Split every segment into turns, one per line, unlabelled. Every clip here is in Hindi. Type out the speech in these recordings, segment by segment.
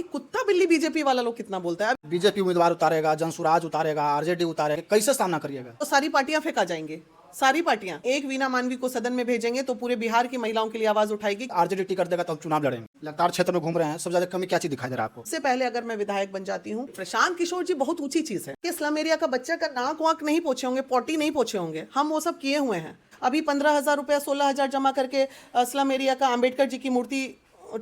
कुत्ता बिल्ली बीजेपी वाला लोग कितना बोलता है।
बीजेपी उम्मीदवार उतारेगा, जनसुराज उतारेगा, आरजेडी उतारेगा, कैसे सामना करिएगा?
तो सारी पार्टियां फेंका जाएंगे, सारी पार्टियां। एक वीना मानवी को सदन में भेजेंगे तो पूरे बिहार की महिलाओं के लिए आवाज उठाएगी।
आरजेडी टिकट देगा तो हम चुनाव लड़ेंगे। लगातार क्षेत्र में घूम रहे हैं, सबसे ज्यादा कमी क्या चीज दिखाई दे रहा है आपको?
इससे पहले अगर मैं विधायक बन जाती हूँ, प्रशांत किशोर जी बहुत ऊंची चीज है कि स्लम एरिया का बच्चा का नाक वाक नहीं पोछे होंगे, पॉटी नहीं पोछे होंगे, हम वो सब किए हुए हैं। अभी 15,000 रुपया 16,000 जमा करके स्लम एरिया का अम्बेडकर जी की मूर्ति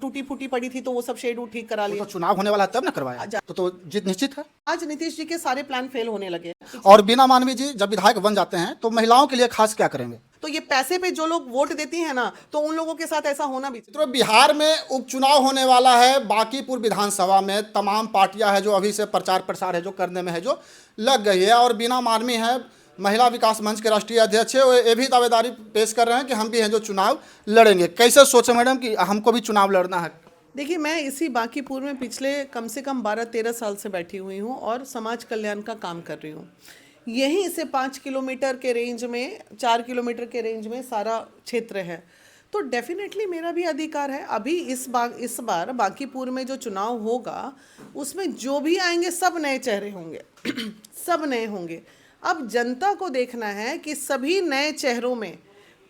टूटी फूटी पड़ी थी तो वो सब शेड ठीक करा लिया।
तो चुनाव होने वाला है तब ना करवाया, तो जीत निश्चित है।
आज नीतीश जी के सारे प्लान फेल होने लगे।
और बीना मानवी जी जब विधायक बन जाते हैं तो महिलाओं के लिए खास क्या करेंगे?
तो ये पैसे पे जो लोग वोट देती हैं ना, तो उन लोगों के साथ ऐसा होना भी।
तो बिहार में उपचुनाव होने वाला है, बांकीपुर विधानसभा में तमाम पार्टियां हैं जो अभी से प्रचार प्रसार है जो करने में है जो लग गई है। और बीना मानवी है, महिला विकास मंच के राष्ट्रीय अध्यक्ष है, वो ये भी दावेदारी पेश कर रहे हैं कि हम भी हैं जो चुनाव लड़ेंगे। कैसे सोचे मैडम कि हमको भी चुनाव लड़ना है?
देखिए, मैं इसी बांकीपुर में पिछले कम से कम 12-13 साल से बैठी हुई हूँ और समाज कल्याण का काम कर रही हूँ। यहीं से 5 किलोमीटर के रेंज में, 4 किलोमीटर के रेंज में सारा क्षेत्र है, तो डेफिनेटली मेरा भी अधिकार है। अभी इस बार बांकीपुर में जो चुनाव होगा उसमें जो भी आएंगे सब नए चेहरे होंगे सब नए होंगे। अब जनता को देखना है कि सभी नए चेहरों में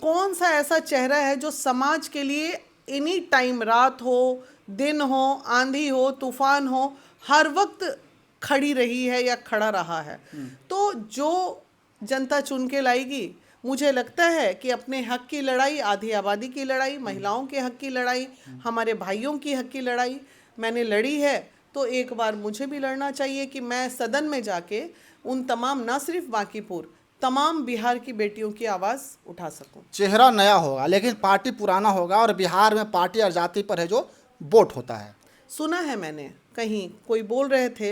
कौन सा ऐसा चेहरा है जो समाज के लिए एनी टाइम, रात हो दिन हो, आंधी हो तूफान हो, हर वक्त खड़ी रही है या खड़ा रहा है। तो जो जनता चुन के लाएगी, मुझे लगता है कि अपने हक की लड़ाई, आधी आबादी की लड़ाई, महिलाओं के हक की लड़ाई, हमारे भाइयों की हक की लड़ाई मैंने लड़ी है। तो एक बार मुझे भी लड़ना चाहिए कि मैं सदन में जाके उन तमाम, ना सिर्फ बांकीपुर, तमाम बिहार की बेटियों की आवाज़ उठा सकूं।
चेहरा नया होगा लेकिन पार्टी पुराना होगा, और बिहार में पार्टी और जाति पर है जो वोट होता है।
सुना है मैंने, कहीं कोई बोल रहे थे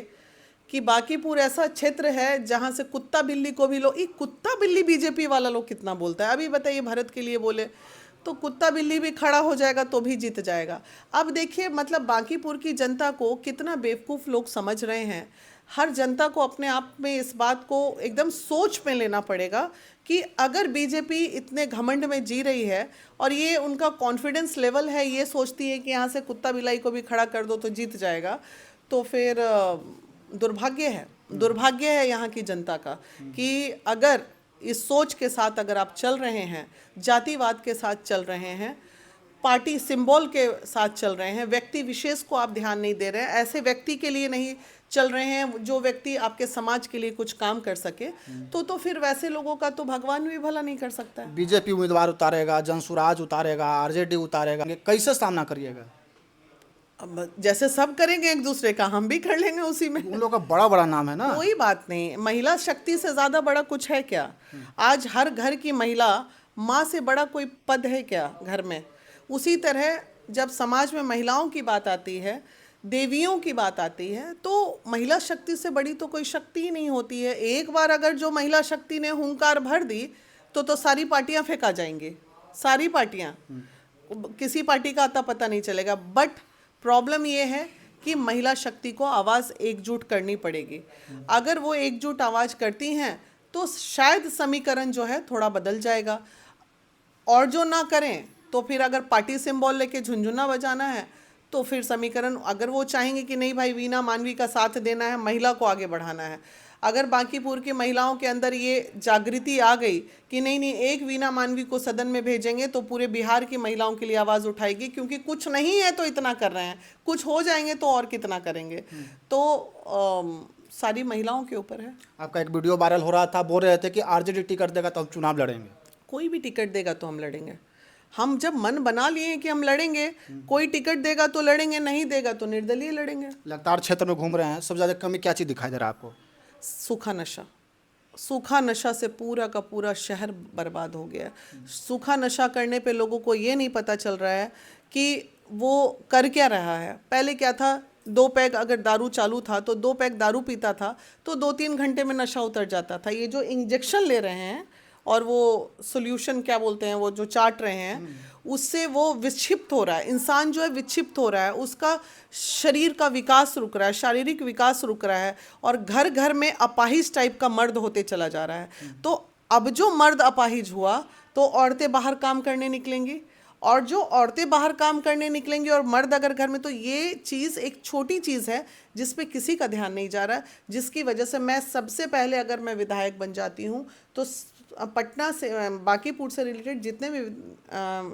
कि बांकीपुर ऐसा क्षेत्र है जहां से कुत्ता बिल्ली को भी लोग, कुत्ता बिल्ली बीजेपी वाला लोग कितना बोलता है। अभी बताइए, भारत के लिए बोले तो कुत्ता बिल्ली भी खड़ा हो जाएगा तो भी जीत जाएगा। अब देखिए, मतलब बांकीपुर की जनता को कितना बेवकूफ़ लोग समझ रहे हैं। हर जनता को अपने आप में इस बात को एकदम सोच में लेना पड़ेगा कि अगर बीजेपी इतने घमंड में जी रही है और ये उनका कॉन्फिडेंस लेवल है, ये सोचती है कि यहाँ से कुत्ता बिलाई को भी खड़ा कर दो तो जीत जाएगा, तो फिर दुर्भाग्य है यहाँ की जनता का कि अगर इस सोच के साथ अगर आप चल रहे हैं, जातिवाद के साथ चल रहे हैं, पार्टी सिंबल के साथ चल रहे हैं, व्यक्ति विशेष को आप ध्यान नहीं दे रहे हैं, ऐसे व्यक्ति के लिए नहीं चल रहे हैं जो व्यक्ति आपके समाज के लिए कुछ काम कर सके, तो फिर वैसे लोगों का तो भगवान भी भला नहीं कर सकता है।
बीजेपी उम्मीदवार उतारेगा, जनसुराज उतारेगा, आरजेडी उतारेगा, कैसे सामना करिएगा?
अब जैसे सब करेंगे एक दूसरे का, हम भी कर लेंगे उसी में।
उन लोगों का बड़ा बड़ा नाम है ना।
कोई बात नहीं, महिला शक्ति से ज़्यादा बड़ा कुछ है क्या? आज हर घर की महिला माँ से बड़ा कोई पद है क्या घर में? उसी तरह जब समाज में महिलाओं की बात आती है, देवियों की बात आती है, तो महिला शक्ति से बड़ी तो कोई शक्ति ही नहीं होती है। एक बार अगर जो महिला शक्ति ने हुंकार भर दी तो सारी पार्टियां फेंका जाएंगी, सारी पार्टियां, किसी पार्टी का आता पता नहीं चलेगा। बट प्रॉब्लम ये है कि महिला शक्ति को आवाज़ एकजुट करनी पड़ेगी। अगर वो एकजुट आवाज़ करती हैं तो शायद समीकरण जो है थोड़ा बदल जाएगा। और जो ना करें तो फिर अगर पार्टी सिंबल लेके झुंझुना बजाना है तो फिर समीकरण, अगर वो चाहेंगे कि नहीं भाई वीना मानवी का साथ देना है, महिला को आगे बढ़ाना है, अगर बांकीपुर की महिलाओं के अंदर ये जागृति आ गई कि नहीं एक वीना मानवी को सदन में भेजेंगे तो पूरे बिहार की महिलाओं के लिए आवाज़ उठाएगी, क्योंकि कुछ नहीं है तो इतना कर रहे हैं, कुछ हो जाएंगे तो और कितना करेंगे। तो सारी महिलाओं के ऊपर है।
आपका एक वीडियो वायरल हो रहा था, बोल रहे थे कि आरजेडी टिकट देगा तो हम चुनाव लड़ेंगे।
कोई भी टिकट देगा तो हम लड़ेंगे। हम जब मन बना लिए कि हम लड़ेंगे, कोई टिकट देगा तो लड़ेंगे, नहीं देगा तो निर्दलीय लड़ेंगे।
लगातार क्षेत्र में घूम रहे हैं, सबसे ज़्यादा कमी क्या चीज़ दिखाई दे रहा है आपको?
सूखा नशा से पूरा का पूरा शहर बर्बाद हो गया। सूखा नशा करने पे लोगों को ये नहीं पता चल रहा है कि वो कर क्या रहा है। पहले क्या था, 2 पैग अगर दारू चालू था तो 2 पैग दारू पीता था तो 2-3 घंटे में नशा उतर जाता था। ये जो इंजेक्शन ले रहे हैं और वो सोल्यूशन क्या बोलते हैं, वो जो चाट रहे हैं, उससे वो विक्षिप्त हो रहा है। इंसान जो है विक्षिप्त हो रहा है, उसका शरीर का विकास रुक रहा है, शारीरिक विकास रुक रहा है, और घर घर में अपाहिज टाइप का मर्द होते चला जा रहा है। तो अब जो मर्द अपाहिज हुआ तो औरतें बाहर काम करने निकलेंगी, और जो औरतें बाहर काम करने निकलेंगी और मर्द अगर घर में, तो ये चीज़ एक छोटी चीज़ है जिस पे किसी का ध्यान नहीं जा रहा, जिसकी वजह से मैं सबसे पहले अगर मैं विधायक बन जाती हूँ तो पटना से बांकीपुर से रिलेटेड जितने भी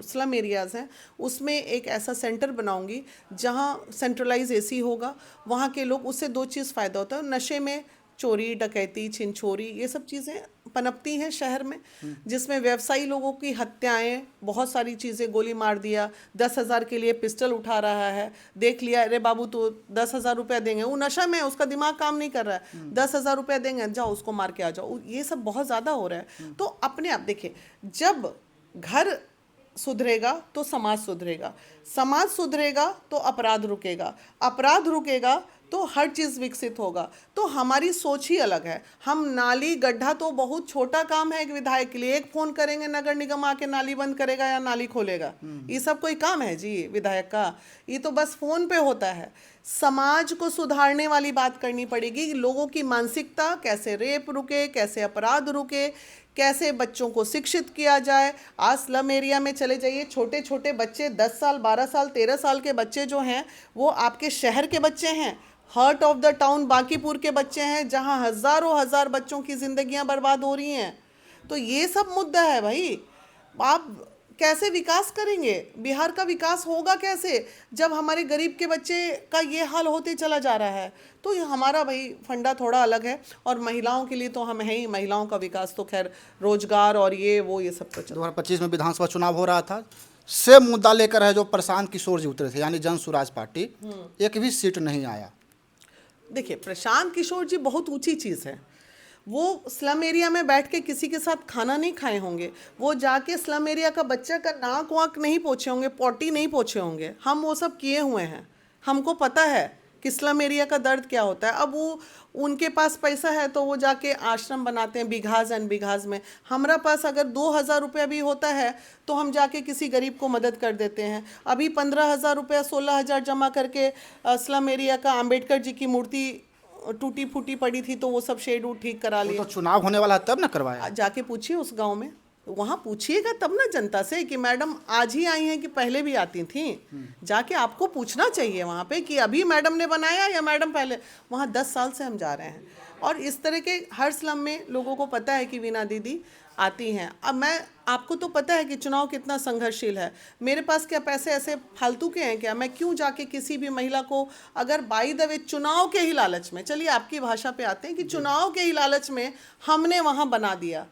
स्लम एरियाज़ हैं उसमें एक ऐसा सेंटर बनाऊंगी जहाँ सेंट्रलाइज एसी होगा। वहाँ के लोग, उससे दो चीज़ फ़ायदा होता है, नशे में चोरी डकैती छिनछोरी ये सब चीज़ें पनपती हैं शहर में, जिसमें व्यवसायी लोगों की हत्याएं, बहुत सारी चीज़ें, गोली मार दिया, 10,000 के लिए पिस्टल उठा रहा है, देख लिया, अरे बाबू तो 10,000 रुपया देंगे, वो नशा में उसका दिमाग काम नहीं कर रहा है, 10,000 रुपया देंगे, जाओ उसको मार के आ जाओ, ये सब बहुत ज़्यादा हो रहा है। तो अपने आप देखिए, जब घर सुधरेगा तो समाज सुधरेगा, समाज सुधरेगा तो अपराध रुकेगा, अपराध रुकेगा तो हर चीज़ विकसित होगा। तो हमारी सोच ही अलग है। हम नाली गड्ढा तो बहुत छोटा काम है एक विधायक के लिए, एक फ़ोन करेंगे नगर निगम आके नाली बंद करेगा या नाली खोलेगा, ये सब कोई काम है जी विधायक का? ये तो बस फ़ोन पे होता है। समाज को सुधारने वाली बात करनी पड़ेगी, लोगों की मानसिकता, कैसे रेप रुके, कैसे अपराध रुके, कैसे बच्चों को शिक्षित किया जाए। आज स्लम एरिया में चले जाइए, छोटे छोटे बच्चे 10 साल 12 साल 13 साल के बच्चे जो हैं वो आपके शहर के बच्चे हैं, heart of the town Bankipur के बच्चे हैं, जहां हज़ारों हज़ार बच्चों की ज़िंदगियां बर्बाद हो रही हैं। तो ये सब मुद्दा है भाई। आप कैसे विकास करेंगे? बिहार का विकास होगा कैसे जब हमारे गरीब के बच्चे का ये हाल होते चला जा रहा है? तो ये हमारा भाई फंडा थोड़ा अलग है, और महिलाओं के लिए तो हम हैं ही, महिलाओं का विकास तो खैर रोजगार और ये वो ये सब तो चल।
2025 में विधानसभा चुनाव हो रहा था, सेम मुद्दा लेकर है जो प्रशांत किशोर जी उतरे थे, यानी जन स्वराज पार्टी, एक भी सीट नहीं आया।
देखिए, प्रशांत किशोर जी बहुत ऊंची चीज़ है। वो स्लम एरिया में बैठ के किसी के साथ खाना नहीं खाए होंगे, वो जाके स्लम एरिया का बच्चा का नाक वाक नहीं पोछे होंगे, पॉटी नहीं पोछे होंगे। हम वो सब किए हुए हैं, हमको पता है कि स्लम एरिया का दर्द क्या होता है। अब वो उनके पास पैसा है तो वो जाके आश्रम बनाते हैं बिघाज एंड बिघाज में। हमारा पास अगर 2,000 रुपया भी होता है तो हम जाके किसी गरीब को मदद कर देते हैं। अभी 15,000 रुपया 16,000 जमा करके स्लम एरिया का अंबेडकर जी की मूर्ति टूटी फूटी पड़ी थी तो वो सब शेड उड ठीक करा लिया।
तो चुनाव होने वाला है तब ना करवाया?
जाके पूछिए उस गांव में, वहाँ पूछिएगा तब ना जनता से कि मैडम आज ही आई हैं कि पहले भी आती थी। जाके आपको पूछना चाहिए वहाँ पे कि अभी मैडम ने बनाया या मैडम पहले। वहाँ 10 साल से हम जा रहे हैं और इस तरह के हर स्लम में लोगों को पता है कि वीना दीदी आती हैं। अब मैं, आपको तो पता है कि चुनाव कितना संघर्षशील है। मेरे पास क्या पैसे ऐसे फालतू के हैं क्या? मैं क्यों जाके किसी भी महिला को, अगर बाई द वे चुनाव के ही लालच में, चलिए आपकी भाषा पे आते हैं कि चुनाव के ही लालच में हमने वहाँ बना दिया,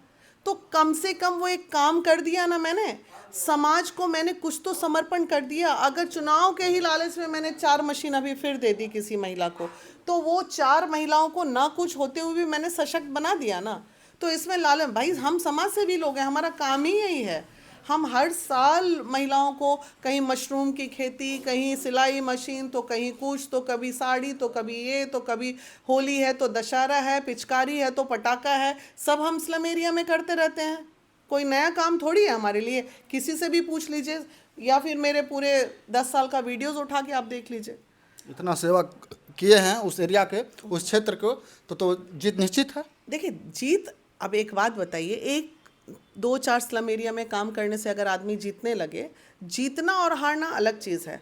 तो कम से कम वो एक काम कर दिया ना मैंने, समाज को मैंने कुछ तो समर्पण कर दिया। अगर चुनाव के ही लालच में मैंने 4 मशीन अभी फिर दे दी किसी महिला को, तो वो 4 महिलाओं को ना कुछ होते हुए भी मैंने सशक्त बना दिया ना। तो इसमें लालच, भाई हम समाज से भी लोग हैं, हमारा काम ही यही है। हम हर साल महिलाओं को कहीं मशरूम की खेती, कहीं सिलाई मशीन, तो कहीं कुछ, तो कभी साड़ी, तो कभी ये, तो कभी होली है तो दशहरा है, पिचकारी है तो पटाखा है, सब हम स्लम एरिया में करते रहते हैं। कोई नया काम थोड़ी है हमारे लिए। किसी से भी पूछ लीजिए या फिर मेरे पूरे 10 साल का वीडियोस उठा के आप देख लीजिए।
इतना सेवा किए हैं उस एरिया के, उस क्षेत्र को, तो जीत निश्चित है।
देखिए जीत, अब एक बात बताइए, एक 2-4 स्लम एरिया में काम करने से अगर आदमी जीतने लगे, जीतना और हारना अलग चीज़ है।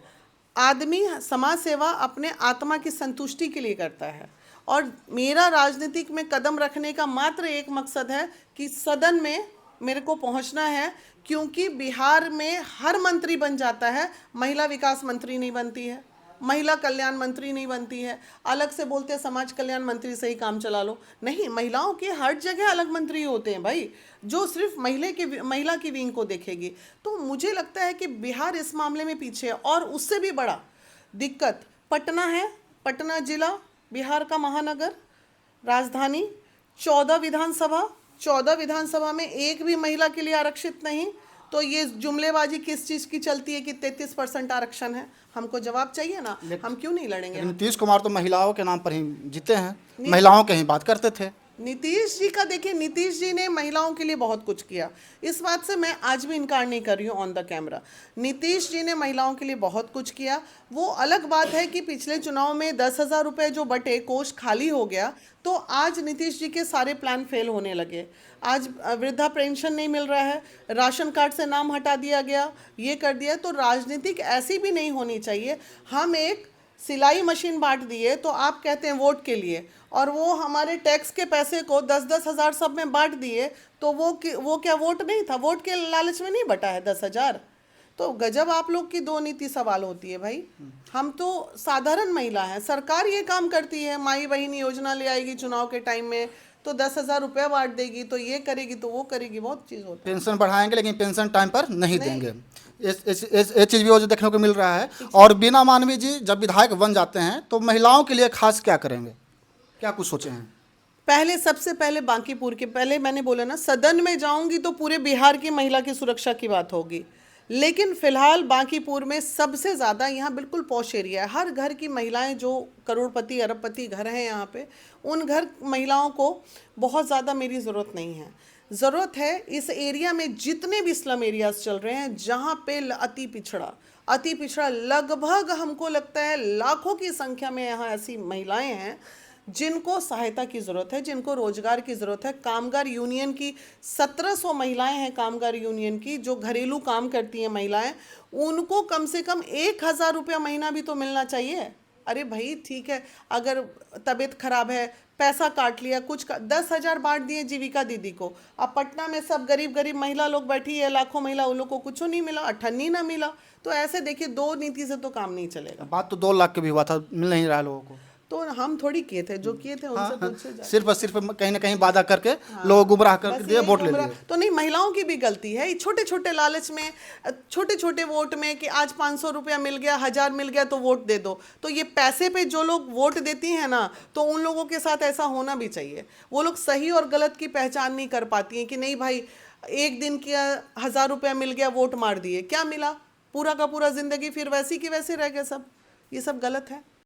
आदमी समाज सेवा अपने आत्मा की संतुष्टि के लिए करता है, और मेरा राजनीतिक में कदम रखने का मात्र एक मकसद है कि सदन में मेरे को पहुंचना है, क्योंकि बिहार में हर मंत्री बन जाता है, महिला विकास मंत्री नहीं बनती है, महिला कल्याण मंत्री नहीं बनती है। अलग से बोलते हैं समाज कल्याण मंत्री से ही काम चला लो, नहीं, महिलाओं के हर जगह अलग मंत्री होते हैं भाई, जो सिर्फ महिला की विंग को देखेगी। तो मुझे लगता है कि बिहार इस मामले में पीछे है। और उससे भी बड़ा दिक्कत पटना है। पटना जिला बिहार का महानगर, राजधानी, 14 विधानसभा में एक भी महिला के लिए आरक्षित नहीं। तो ये जुमलेबाजी किस चीज़ की चलती है कि 33% आरक्षण है? हमको जवाब चाहिए ना, हम क्यों नहीं लड़ेंगे?
नीतीश कुमार तो महिलाओं के नाम पर ही जीते हैं, महिलाओं के ही बात करते थे।
नीतीश जी का देखिए, नीतीश जी ने महिलाओं के लिए बहुत कुछ किया, इस बात से मैं आज भी इनकार नहीं कर रही हूँ on the camera. Nitish ji ने महिलाओं के लिए बहुत कुछ किया। वो अलग बात है कि पिछले चुनाव में 10,000 रुपये जो बटे, कोष खाली हो गया, तो आज नीतीश जी के सारे प्लान फेल होने लगे। आज वृद्धा पेंशन नहीं मिल रहा है, राशन कार्ड से नाम हटा दिया गया, ये कर दिया। तो राजनीतिक ऐसी भी नहीं होनी चाहिए। हम एक सिलाई मशीन बांट दिए तो आप कहते हैं वोट के लिए, और वो हमारे टैक्स के पैसे को 10-10 हज़ार सब में बांट दिए, तो वो क्या वोट नहीं था? वोट के लालच में नहीं बटा है 10,000? तो गजब आप लोग की दो नीति सवाल होती है भाई। हम तो साधारण महिला हैं, सरकार ये काम करती है, माई बहन योजना ले आएगी चुनाव के टाइम में, तो 10,000 रुपया बांट देगी, तो ये करेगी, तो वो करेगी, बहुत चीज़ होती है।
पेंशन बढ़ाएंगे लेकिन पेंशन टाइम पर नहीं देंगे, ये चीज़ भी वो जो देखने को मिल रहा है। और बीना मानवी जी जब विधायक बन जाते हैं तो महिलाओं के लिए खास क्या करेंगे, क्या कुछ सोचे हैं?
पहले, सबसे पहले बांकीपुर के, पहले मैंने बोला ना, सदन में जाऊंगी तो पूरे बिहार की महिला की सुरक्षा की बात होगी, लेकिन फिलहाल बांकीपुर में सबसे ज़्यादा, यहाँ बिल्कुल पॉश एरिया है, हर घर की महिलाएं जो करोड़पति अरबपति घर हैं यहाँ पे, उन घर महिलाओं को बहुत ज़्यादा मेरी ज़रूरत नहीं है। ज़रूरत है इस एरिया में जितने भी स्लम एरियाज चल रहे हैं, जहाँ पे अति पिछड़ा लगभग हमको लगता है लाखों की संख्या में यहाँ ऐसी महिलाएं हैं जिनको सहायता की ज़रूरत है, जिनको रोजगार की ज़रूरत है। कामगार यूनियन की 1700 महिलाएं हैं, कामगार यूनियन की, जो घरेलू काम करती हैं महिलाएं, उनको कम से कम 1,000 रुपया महीना भी तो मिलना चाहिए। अरे भाई ठीक है, अगर तबीयत खराब है, पैसा काट लिया, कुछ का 10,000 बांट दिए जीविका दीदी को। अब पटना में सब गरीब गरीब महिला लोग बैठी है, लाखों महिला, उन लोग को कुछ नहीं मिला, अठन्नी ना मिला। तो ऐसे देखिए, दो नीति से तो काम नहीं चलेगा।
बात तो 2 लाख की भी हुआ था, मिल नहीं रहा लोगों को।
तो हम थोड़ी किए थे, जो किए थे उनसे पूछे जाए।
सिर्फ और सिर्फ कहीं ना कहीं वादा करके लोग गुमराह कर दिए, वोट ले लिए।
तो नहीं, महिलाओं की भी गलती है, छोटे छोटे लालच में, छोटे छोटे वोट में, कि आज 500 रुपया मिल गया, 1,000 मिल गया तो वोट दे दो। तो ये पैसे पे जो लोग वोट देती हैं ना, तो उन लोगों के साथ ऐसा होना भी चाहिए। वो लोग सही और गलत की पहचान नहीं कर पाती हैं कि नहीं भाई, एक दिन का 1,000 रुपया मिल गया, वोट मार दिए, क्या मिला? पूरा का पूरा जिंदगी फिर वैसी की वैसे रह गए सब। ये सब गलत है।